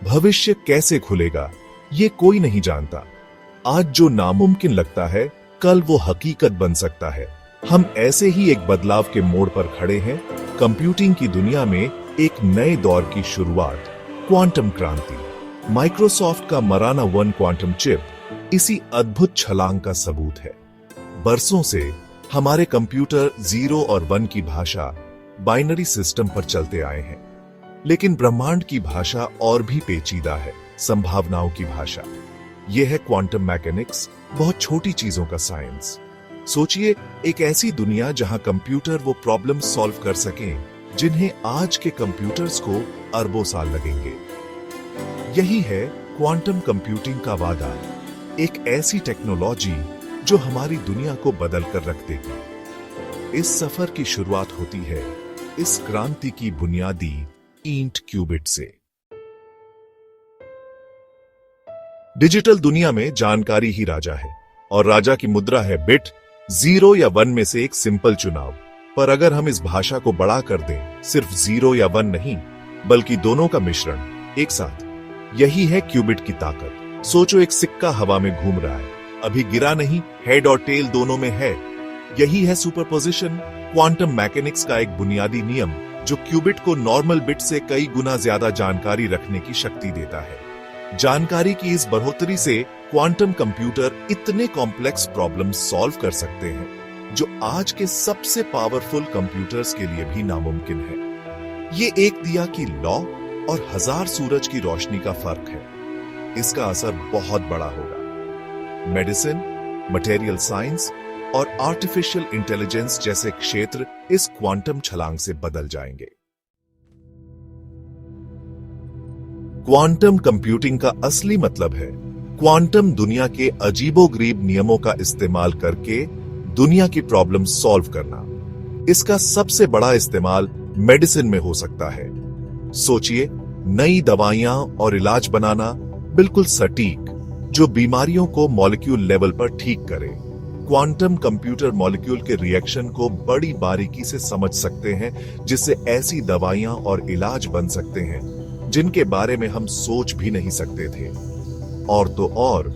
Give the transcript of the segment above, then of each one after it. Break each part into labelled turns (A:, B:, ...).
A: भविष्य कैसे खुलेगा ये कोई नहीं जानता। आज जो नामुमकिन लगता है कल वो हकीकत बन सकता है। हम ऐसे ही एक बदलाव के मोड़ पर खड़े हैं। कंप्यूटिंग की दुनिया में एक नए दौर की शुरुआत, क्वांटम क्रांति। माइक्रोसॉफ्ट का मराना 1 क्वांटम चिप इसी अद्भुत छलांग का सबूत है। बरसों से हमारे कंप्यूटर 0 और 1 की भाषा, बाइनरी सिस्टम पर चलते आए हैं, लेकिन ब्रह्मांड की भाषा और भी पेचीदा है, संभावनाओं की भाषा। यह है क्वांटम मैकेनिक्स, बहुत छोटी चीजों का साइंस। सोचिए, एक ऐसी दुनिया जहां कंप्यूटर वो प्रॉब्लम सॉल्व कर सकें जिन्हें आज के कंप्यूटर्स को अरबों साल लगेंगे। यही है क्वांटम कंप्यूटिंग का वादा, एक ऐसी टेक्नोलॉजी जो हमारी दुनिया को बदल कर रख देगी। इस सफर की शुरुआत होती है इस क्रांति की बुनियादी ईंट क्यूबिट से। डिजिटल दुनिया में जानकारी ही राजा है और राजा की मुद्रा है बिट। 0 या 1 में से एक सिंपल चुनाव। पर अगर हम इस भाषा को बड़ा कर दें, सिर्फ 0 या 1 नहीं बल्कि दोनों का मिश्रण एक साथ, यही है क्यूबिट की ताकत। सोचो, एक सिक्का हवा में घूम रहा है, अभी गिरा नहीं, हेड और टेल दोनों में है। यही है सुपरपोजिशन, क्वांटम मैकेनिक्स का एक बुनियादी नियम जो क्यूबिट को नॉर्मल बिट से कई गुना ज्यादा जानकारी रखने की शक्ति देता है। जानकारी की इस बढ़ोतरी से क्वांटम कंप्यूटर इतने कॉम्प्लेक्स प्रॉब्लम सॉल्व कर सकते हैं जो आज के सबसे पावरफुल कंप्यूटर्स के लिए भी नामुमकिन है। ये एक दिया की लौ और 1000 सूरज की रोशनी का फर्क है। इसका असर बहुत बड़ा होगा। मेडिसिन, मटेरियल साइंस और आर्टिफिशियल इंटेलिजेंस जैसे क्षेत्र इस क्वांटम छलांग से बदल जाएंगे। क्वांटम कंप्यूटिंग का असली मतलब है क्वांटम दुनिया के अजीबोगरीब नियमों का इस्तेमाल करके दुनिया की प्रॉब्लम सॉल्व करना। इसका सबसे बड़ा इस्तेमाल मेडिसिन में हो सकता है। सोचिए, नई दवाइयां और इलाज बनाना बिल्कुल सटीक, जो बीमारियों को मॉलिक्यूल लेवल पर ठीक करे। क्वांटम कंप्यूटर मॉलिक्यूल के रिएक्शन को बड़ी बारीकी से समझ सकते हैं, जिससे ऐसी दवाइयां और इलाज बन सकते हैं जिनके बारे में हम सोच भी नहीं सकते थे। और तो और,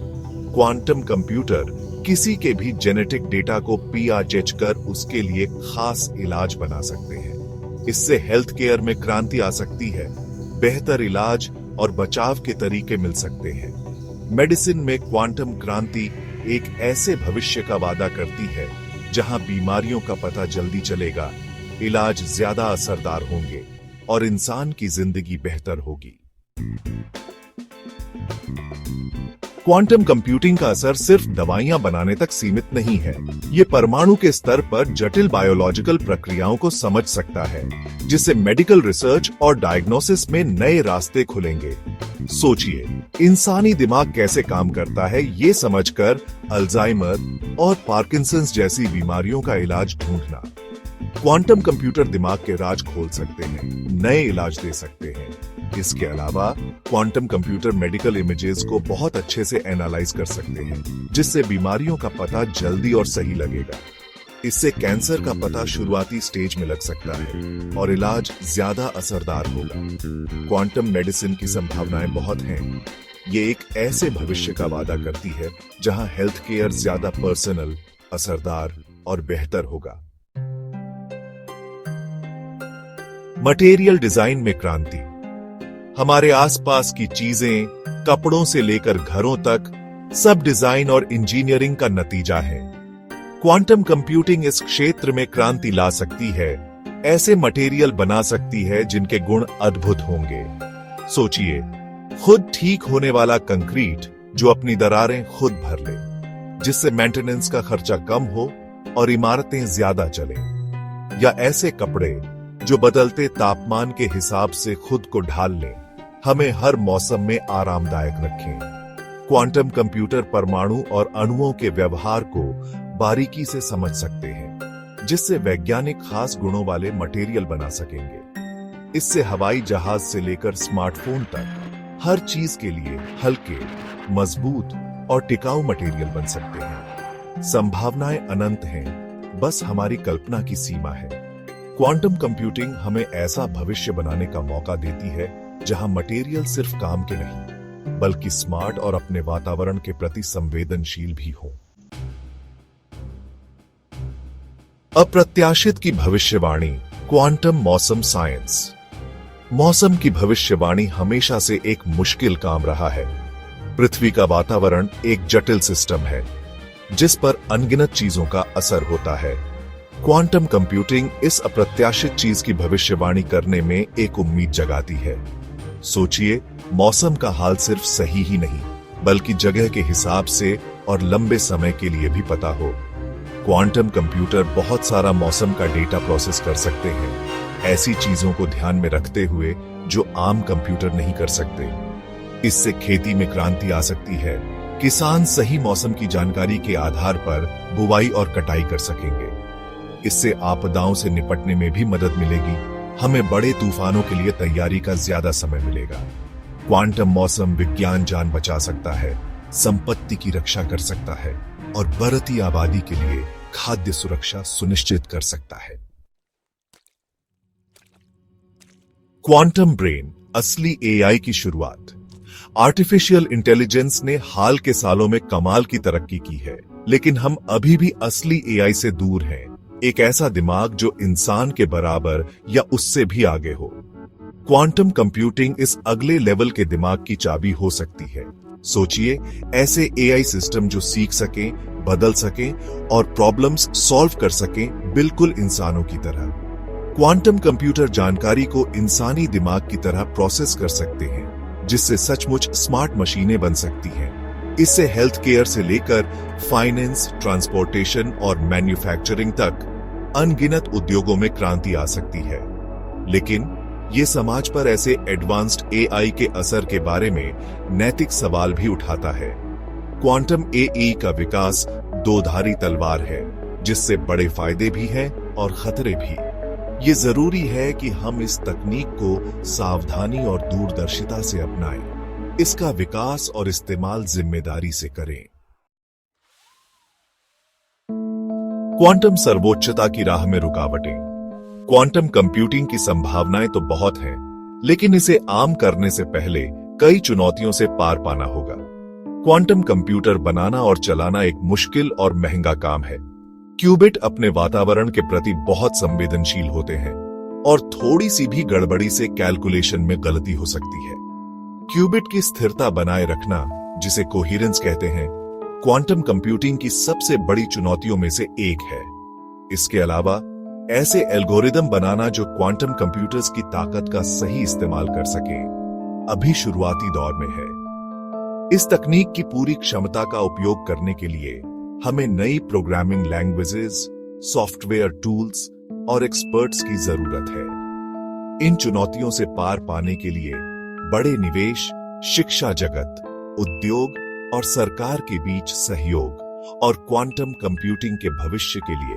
A: क्वांटम कंप्यूटर किसी के भी जेनेटिक डेटा को पीआरएच कर उसके लिए खास इलाज बना सकते हैं। इससे हेल्थ केयर में क्रांति आ सकती है, बेहतर इलाज और बचाव के तरीके मिल सकते हैं। मेडिसिन में क्वांटम क्रांति एक ऐसे भविष्य का वादा करती है जहां बीमारियों का पता जल्दी चलेगा, इलाज ज्यादा असरदार होंगे और इंसान की जिंदगी बेहतर होगी। क्वांटम कंप्यूटिंग का असर सिर्फ दवाइयां बनाने तक सीमित नहीं है। ये परमाणु के स्तर पर जटिल बायोलॉजिकल प्रक्रियाओं को समझ सकता है, जिससे मेडिकल रिसर्च और डायग्नोसिस में नए रास्ते खुलेंगे। सोचिए, इंसानी दिमाग कैसे काम करता है ये समझकर अल्जाइमर और पार्किंसंस जैसी बीमारियों का इलाज ढूंढना। क्वांटम कंप्यूटर दिमाग के राज खोल सकते हैं, नए इलाज दे सकते हैं। इसके अलावा क्वांटम कंप्यूटर मेडिकल इमेजेस को बहुत अच्छे से एनालाइज कर सकते हैं, जिससे बीमारियों का पता जल्दी और सही लगेगा। इससे कैंसर का पता शुरुआती स्टेज में लग सकता है और इलाज ज्यादा असरदार होगा। क्वांटम मेडिसिन की संभावनाएं बहुत हैं। ये एक ऐसे भविष्य का वादा करती है जहां हेल्थ केयर ज्यादा पर्सनल, असरदार और बेहतर होगा। मटेरियल डिजाइन में क्रांति। हमारे आसपास की चीजें, कपड़ों से लेकर घरों तक, सब डिजाइन और इंजीनियरिंग का नतीजा है। क्वांटम कंप्यूटिंग इस क्षेत्र में क्रांति ला सकती है, ऐसे मटेरियल बना सकती है जिनके गुण अद्भुत होंगे। सोचिए, खुद ठीक होने वाला कंक्रीट जो अपनी दरारें खुद भर ले, जिससे मेंटेनेंस का खर्चा कम हो और इमारतें ज्यादा चले। या ऐसे कपड़े जो बदलते तापमान के हिसाब से खुद को ढाल लें, हमें हर मौसम में आरामदायक रखें। क्वांटम कंप्यूटर परमाणु और अणुओं के व्यवहार को बारीकी से समझ सकते हैं, जिससे वैज्ञानिक खास गुणों वाले मटेरियल बना सकेंगे। इससे हवाई जहाज से लेकर स्मार्टफोन तक हर चीज के लिए हल्के, मजबूत और टिकाऊ मटेरियल बन सकते हैं। संभावनाएं अनंत हैं, बस हमारी कल्पना की सीमा है। क्वांटम कंप्यूटिंग हमें ऐसा भविष्य बनाने का मौका देती है जहां मटेरियल सिर्फ काम के नहीं बल्कि स्मार्ट और अपने वातावरण के प्रति संवेदनशील भी हो। अप्रत्याशित की भविष्यवाणी, क्वांटम मौसम साइंस। मौसम की भविष्यवाणी हमेशा से एक मुश्किल काम रहा है। पृथ्वी का वातावरण एक जटिल सिस्टम है जिस पर अनगिनत चीजों का असर होता है। क्वांटम कंप्यूटिंग इस अप्रत्याशित चीज की भविष्यवाणी करने में एक उम्मीद जगाती है। सोचिए, मौसम का हाल सिर्फ सही ही नहीं बल्कि जगह के हिसाब से और लंबे समय के लिए भी पता हो। क्वांटम कंप्यूटर बहुत सारा मौसम का डेटा प्रोसेस कर सकते हैं, ऐसी चीजों को ध्यान में रखते हुए जो आम कंप्यूटर नहीं कर सकते। इससे खेती में क्रांति आ सकती है। किसान सही मौसम की जानकारी के आधार पर बुवाई और कटाई कर सकेंगे। इससे आपदाओं से निपटने में भी मदद मिलेगी। हमें बड़े तूफानों के लिए तैयारी का ज्यादा समय मिलेगा। क्वांटम मौसम विज्ञान जान बचा सकता है, संपत्ति की रक्षा कर सकता है और बढ़ती आबादी के लिए खाद्य सुरक्षा सुनिश्चित कर सकता है। क्वांटम ब्रेन, असली एआई की शुरुआत। आर्टिफिशियल इंटेलिजेंस ने हाल के सालों में कमाल की तरक्की की है, लेकिन हम अभी भी असली एआई से दूर हैं। एक ऐसा दिमाग जो इंसान के बराबर या उससे भी आगे हो। क्वांटम कंप्यूटिंग इस अगले लेवल के दिमाग की चाबी हो सकती है। सोचिए, ऐसे एआई सिस्टम जो सीख सकें, बदल सकें और प्रॉब्लम्स सॉल्व कर सकें, बिल्कुल इंसानों की तरह। क्वांटम कंप्यूटर जानकारी को इंसानी दिमाग की तरह प्रोसेस कर सकते हैं, जिससे सचमुच स्मार्ट मशीनें बन सकती हैं। इससे हेल्थ केयर से लेकर फाइनेंस, ट्रांसपोर्टेशन और मैन्युफैक्चरिंग तक अनगिनत उद्योगों में क्रांति आ सकती है। लेकिन ये समाज पर ऐसे एडवांस्ड एआई के असर के बारे में नैतिक सवाल भी उठाता है। क्वांटम एआई का विकास दो-धारी तलवार है, जिससे बड़े फायदे भी हैं और खतरे भी। ये जरूरी है कि हम इस तकनीक को सावधानी और दूरदर्शिता से अपनाएं। इसका विकास और इस्तेमाल जिम्मेदारी से करें। क्वांटम सर्वोच्चता की राह में रुकावटें। क्वांटम कंप्यूटिंग की संभावनाएं तो बहुत हैं, लेकिन इसे आम करने से पहले कई चुनौतियों से पार पाना होगा। क्वांटम कंप्यूटर बनाना और चलाना एक मुश्किल और महंगा काम है। क्यूबिट अपने वातावरण के प्रति बहुत संवेदनशील होते हैं और थोड़ी सी भी गड़बड़ी से कैलकुलेशन में गलती हो सकती है। क्यूबिट की स्थिरता बनाए रखना, जिसे कोहेरेंस कहते हैं, क्वांटम कंप्यूटिंग की सबसे बड़ी चुनौतियों में से एक है। इसके अलावा ऐसे एल्गोरिदम बनाना जो क्वांटम कंप्यूटर्स की ताकत का सही इस्तेमाल कर सके, अभी शुरुआती दौर में है। इस तकनीक की पूरी क्षमता का उपयोग करने के लिए हमें नई प्रोग्रामिंग लैंग्वेजेस, सॉफ्टवेयर टूल्स और एक्सपर्ट्स की जरूरत है। इन चुनौतियों से पार पाने के लिए बड़े निवेश, शिक्षा जगत, उद्योग और सरकार के बीच सहयोग और क्वांटम कंप्यूटिंग के भविष्य के लिए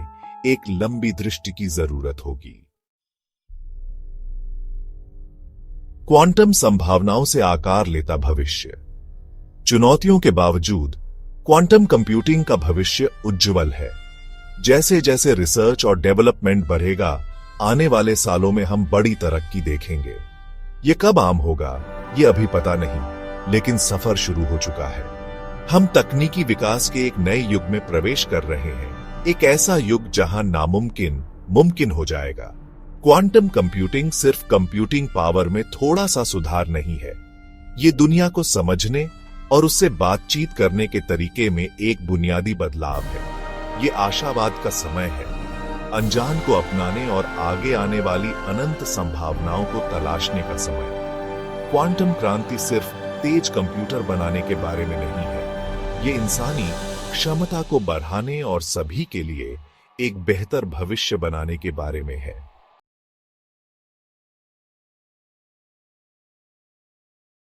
A: एक लंबी दृष्टि की जरूरत होगी। क्वांटम संभावनाओं से आकार लेता भविष्य। चुनौतियों के बावजूद क्वांटम कंप्यूटिंग का भविष्य उज्जवल है। जैसे जैसे रिसर्च और डेवलपमेंट बढ़ेगा, आने वाले सालों में हम बड़ी तरक्की देखेंगे। ये कब आम होगा, ये अभी पता नहीं, लेकिन सफर शुरू हो चुका है। हम तकनीकी विकास के एक नए युग में प्रवेश कर रहे हैं, एक ऐसा युग जहां नामुमकिन मुमकिन हो जाएगा। क्वांटम कंप्यूटिंग सिर्फ कंप्यूटिंग पावर में थोड़ा सा सुधार नहीं है, ये दुनिया को समझने और उससे बातचीत करने के तरीके में एक बुनियादी बदलाव है। ये आशावाद का समय है, अनजान को अपनाने और आगे आने वाली अनंत संभावनाओं को तलाशने का समय। क्वांटम क्रांति सिर्फ तेज कंप्यूटर बनाने के बारे में नहीं है, ये इंसानी क्षमता को बढ़ाने और सभी के लिए एक बेहतर भविष्य बनाने के बारे में है।